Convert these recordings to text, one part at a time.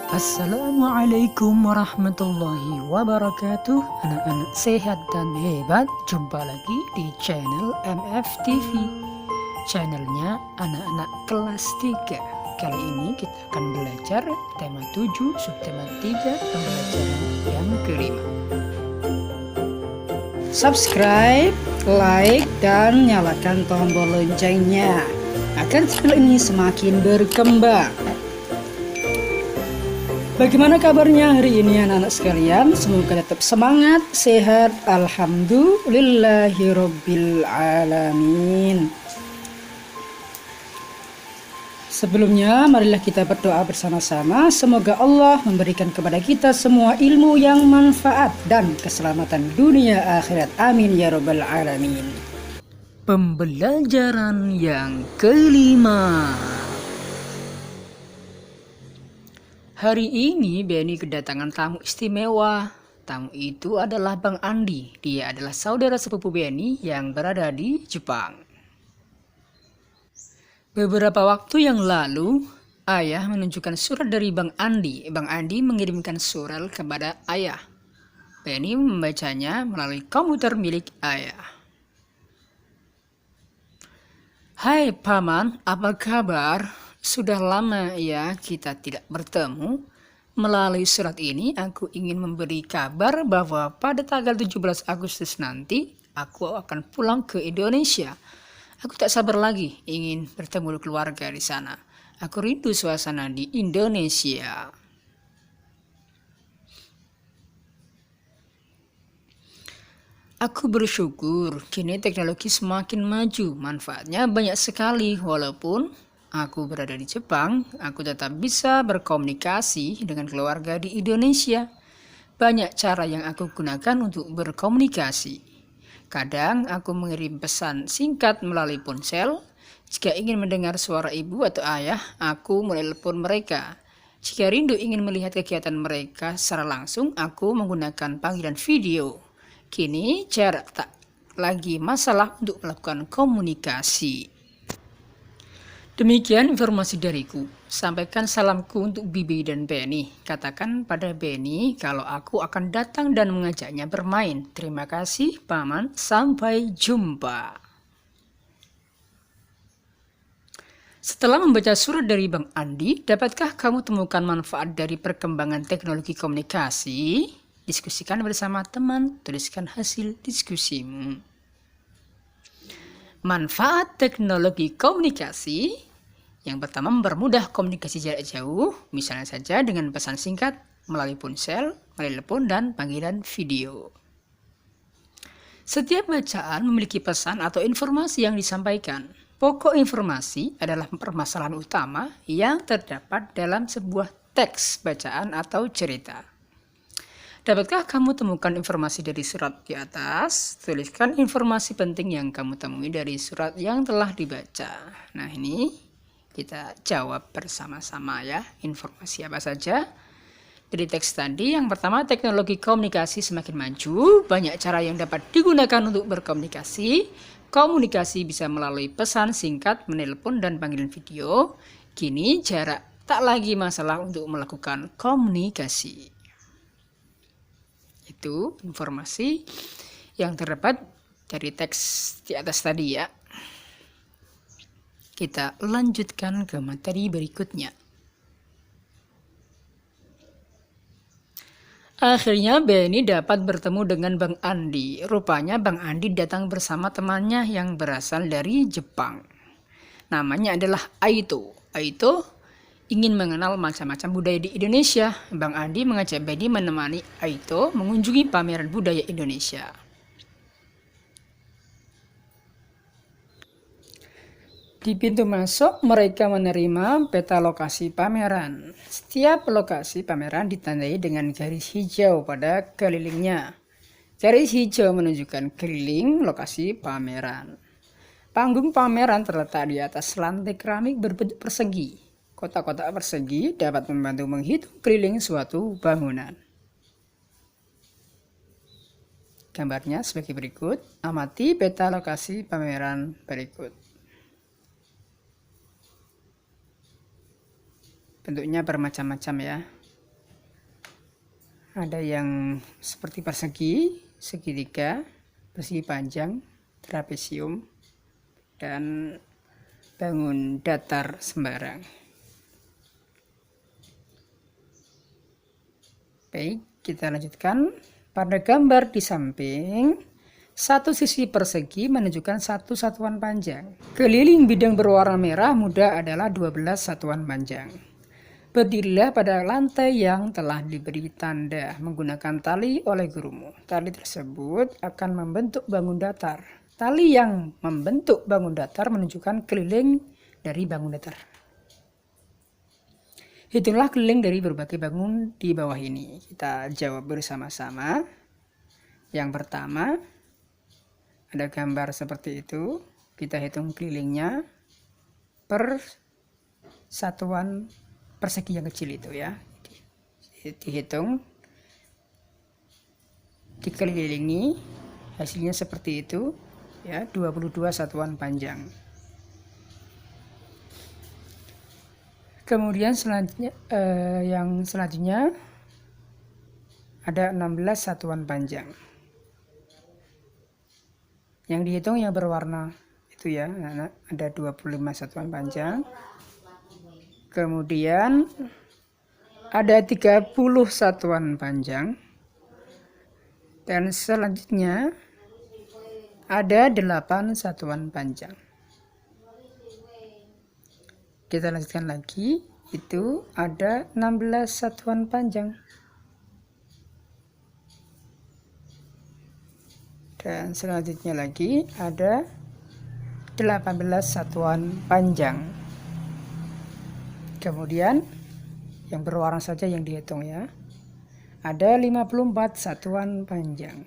Assalamualaikum warahmatullahi wabarakatuh. Anak-anak sehat dan hebat, jumpa lagi di channel MFTV. Channelnya anak-anak kelas 3. Kali ini kita akan belajar tema 7, subtema 3, pembelajaran yang kelima. Subscribe, like, dan nyalakan tombol loncengnya agar channel ini semakin berkembang. Bagaimana kabarnya hari ini anak-anak sekalian? Semoga tetap semangat, sehat, alhamdulillahirabbil alamin. Sebelumnya marilah kita berdoa bersama-sama. Semoga Allah memberikan kepada kita semua ilmu yang manfaat dan keselamatan dunia akhirat. Amin ya rabbal alamin. Pembelajaran yang kelima. Hari ini Benny kedatangan tamu istimewa. Tamu itu adalah Bang Andi. Dia adalah saudara sepupu Benny yang berada di Jepang. Beberapa waktu yang lalu, ayah menunjukkan surat dari Bang Andi. Bang Andi mengirimkan surat kepada ayah. Benny membacanya melalui komputer milik ayah. Hai Paman, apa kabar? Sudah lama ya kita tidak bertemu. Melalui surat ini aku ingin memberi kabar bahwa pada tanggal 17 Agustus nanti aku akan pulang ke Indonesia. Aku tak sabar lagi ingin bertemu keluarga di sana. Aku rindu suasana di Indonesia. Aku bersyukur kini teknologi semakin maju. Manfaatnya banyak sekali walaupun aku berada di Jepang, aku tetap bisa berkomunikasi dengan keluarga di Indonesia. Banyak cara yang aku gunakan untuk berkomunikasi. Kadang aku mengirim pesan singkat melalui ponsel. Jika ingin mendengar suara ibu atau ayah, aku menelepon mereka. Jika rindu ingin melihat kegiatan mereka secara langsung, aku menggunakan panggilan video. Kini jarak tak lagi masalah untuk melakukan komunikasi. Demikian informasi dariku. Sampaikan salamku untuk Bibi dan Benny. Katakan pada Benny kalau aku akan datang dan mengajaknya bermain. Terima kasih, Paman. Sampai jumpa. Setelah membaca surat dari Bang Andi, dapatkah kamu temukan manfaat dari perkembangan teknologi komunikasi? Diskusikan bersama teman, tuliskan hasil diskusimu. Manfaat teknologi komunikasi. Yang pertama, mempermudah komunikasi jarak jauh, misalnya saja dengan pesan singkat melalui ponsel, melalui telepon, dan panggilan video. Setiap bacaan memiliki pesan atau informasi yang disampaikan. Pokok informasi adalah permasalahan utama yang terdapat dalam sebuah teks bacaan atau cerita. Dapatkah kamu temukan informasi dari surat di atas? Tuliskan informasi penting yang kamu temui dari surat yang telah dibaca. Nah, ini kita jawab bersama-sama ya. Informasi apa saja dari teks tadi? Yang pertama, teknologi komunikasi semakin maju. Banyak cara yang dapat digunakan untuk berkomunikasi. Komunikasi bisa melalui pesan singkat, menelepon, dan panggilan video. Kini jarak tak lagi masalah untuk melakukan komunikasi. Itu informasi yang terdapat dari teks di atas tadi ya. Kita lanjutkan ke materi berikutnya. Akhirnya Benny dapat bertemu dengan Bang Andi. Rupanya Bang Andi datang bersama temannya yang berasal dari Jepang. Namanya adalah Aito. Aito ingin mengenal macam-macam budaya di Indonesia. Bang Andi mengajak Benny menemani Aito mengunjungi pameran budaya Indonesia. Di pintu masuk, mereka menerima peta lokasi pameran. Setiap lokasi pameran ditandai dengan garis hijau pada kelilingnya. Garis hijau menunjukkan keliling lokasi pameran. Panggung pameran terletak di atas lantai keramik berbentuk persegi. Kotak-kotak persegi dapat membantu menghitung keliling suatu bangunan. Gambarnya sebagai berikut. Amati peta lokasi pameran berikut. Bentuknya bermacam-macam ya. Ada yang seperti persegi, segitiga, persegi panjang, trapesium, dan bangun datar sembarang. Baik, kita lanjutkan. Pada gambar di samping, satu sisi persegi menunjukkan satu satuan panjang. Keliling bidang berwarna merah muda adalah 12 satuan panjang. Berdirilah pada lantai yang telah diberi tanda menggunakan tali oleh gurumu. Tali tersebut akan membentuk bangun datar. Tali yang membentuk bangun datar menunjukkan keliling dari bangun datar. Hitunglah keliling dari berbagai bangun di bawah ini. Kita jawab bersama-sama. Yang pertama, ada gambar seperti itu. Kita hitung kelilingnya per satuan persegi yang kecil itu ya. Dihitung, dikelilingi, hasilnya seperti itu ya, 22 satuan panjang. Kemudian selanjutnya yang selanjutnya ada 16 satuan panjang. Yang dihitung yang berwarna itu ya, ada 25 satuan panjang. Kemudian ada 30 satuan panjang. Dan selanjutnya ada 8 satuan panjang. Kita lanjutkan lagi, itu ada 16 satuan panjang. Dan selanjutnya lagi ada 18 satuan panjang. Kemudian yang berwarna saja yang dihitung ya. Ada 54 satuan panjang.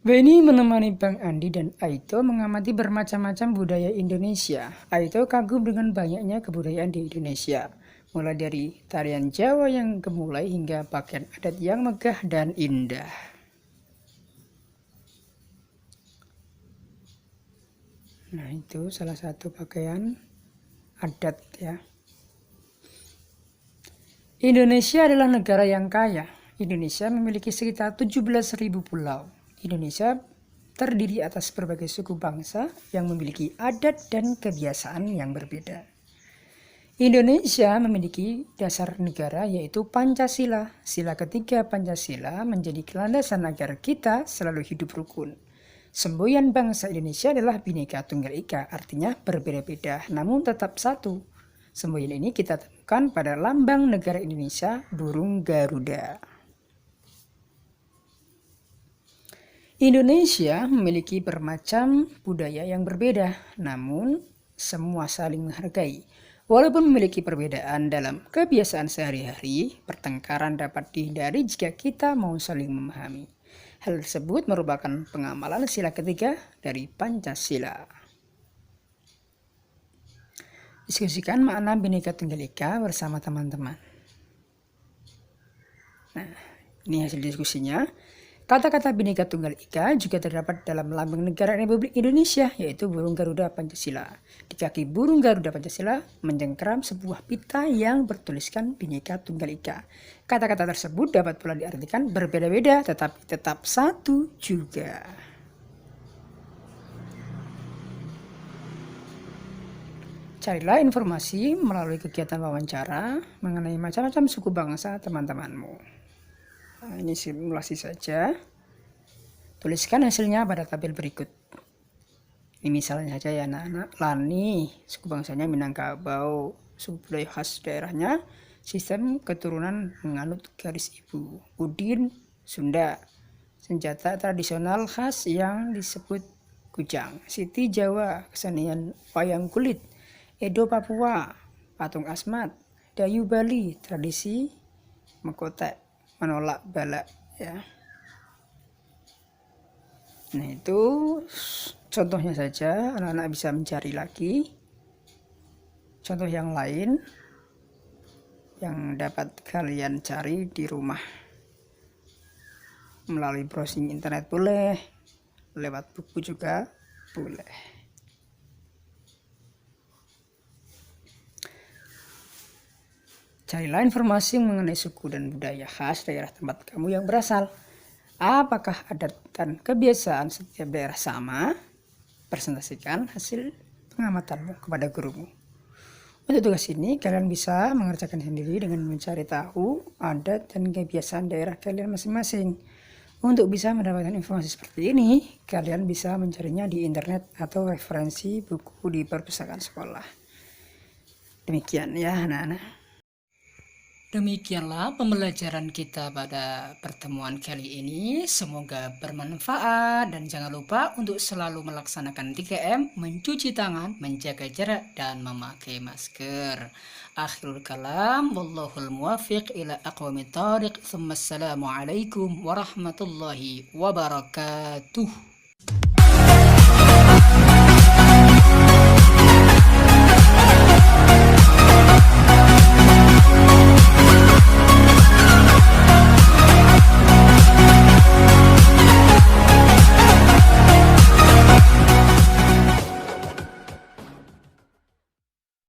Beni menemani Bang Andi dan Aito mengamati bermacam-macam budaya Indonesia. Aito kagum dengan banyaknya kebudayaan di Indonesia. Mulai dari tarian Jawa yang gemulai hingga pakaian adat yang megah dan indah. Nah, itu salah satu pakaian adat ya. Indonesia adalah negara yang kaya. Indonesia memiliki sekitar 17.000 pulau. Indonesia terdiri atas berbagai suku bangsa yang memiliki adat dan kebiasaan yang berbeda. Indonesia memiliki dasar negara yaitu Pancasila. Sila ketiga Pancasila menjadi landasan agar kita selalu hidup rukun. Semboyan bangsa Indonesia adalah Bhinneka Tunggal Ika, artinya berbeda-beda namun tetap satu. Semboyan ini kita temukan pada lambang negara Indonesia, burung Garuda. Indonesia memiliki bermacam budaya yang berbeda, namun semua saling menghargai. Walaupun memiliki perbedaan dalam kebiasaan sehari-hari, pertengkaran dapat dihindari jika kita mau saling memahami. Hal tersebut merupakan pengamalan sila ketiga dari Pancasila. Diskusikan makna Bhinneka Tunggal Ika bersama teman-teman. Nah, ini hasil diskusinya. Kata-kata Bhinneka Tunggal Ika juga terdapat dalam lambang negara Republik Indonesia, yaitu burung Garuda Pancasila. Di kaki burung Garuda Pancasila mencengkeram sebuah pita yang bertuliskan Bhinneka Tunggal Ika. Kata-kata tersebut dapat pula diartikan berbeda-beda tetapi tetap satu juga. Carilah informasi melalui kegiatan wawancara mengenai macam-macam suku bangsa teman-temanmu. Nah, ini simulasi saja. Tuliskan hasilnya pada tabel berikut. Ini misalnya saja ya anak-anak. Lani, suku bangsanya Minangkabau, suku budaya khas daerahnya, sistem keturunan menganut garis ibu. Udin, Sunda, senjata tradisional khas yang disebut kujang. Siti Jawa, kesenian wayang kulit. Edo Papua, patung asmat. Dayu Bali, tradisi mekotek, menolak balak ya. Nah, itu contohnya saja, anak-anak bisa mencari lagi contoh yang lain yang dapat kalian cari di rumah melalui browsing internet boleh, lewat buku juga boleh. Carilah informasi mengenai suku dan budaya khas daerah tempat kamu yang berasal. Apakah adat dan kebiasaan setiap daerah sama? Presentasikan hasil pengamatanmu kepada gurumu. Untuk tugas ini, kalian bisa mengerjakan sendiri dengan mencari tahu adat dan kebiasaan daerah kalian masing-masing. Untuk bisa mendapatkan informasi seperti ini, kalian bisa mencarinya di internet atau referensi buku di perpustakaan sekolah. Demikian ya anak-anak. Demikianlah pembelajaran kita pada pertemuan kali ini. Semoga bermanfaat dan jangan lupa untuk selalu melaksanakan 3M, mencuci tangan, menjaga jarak, dan memakai masker. Akhirul kalam, wallahul muwafiq ila aqwamit thariq. Assalamualaikum warahmatullahi wabarakatuh.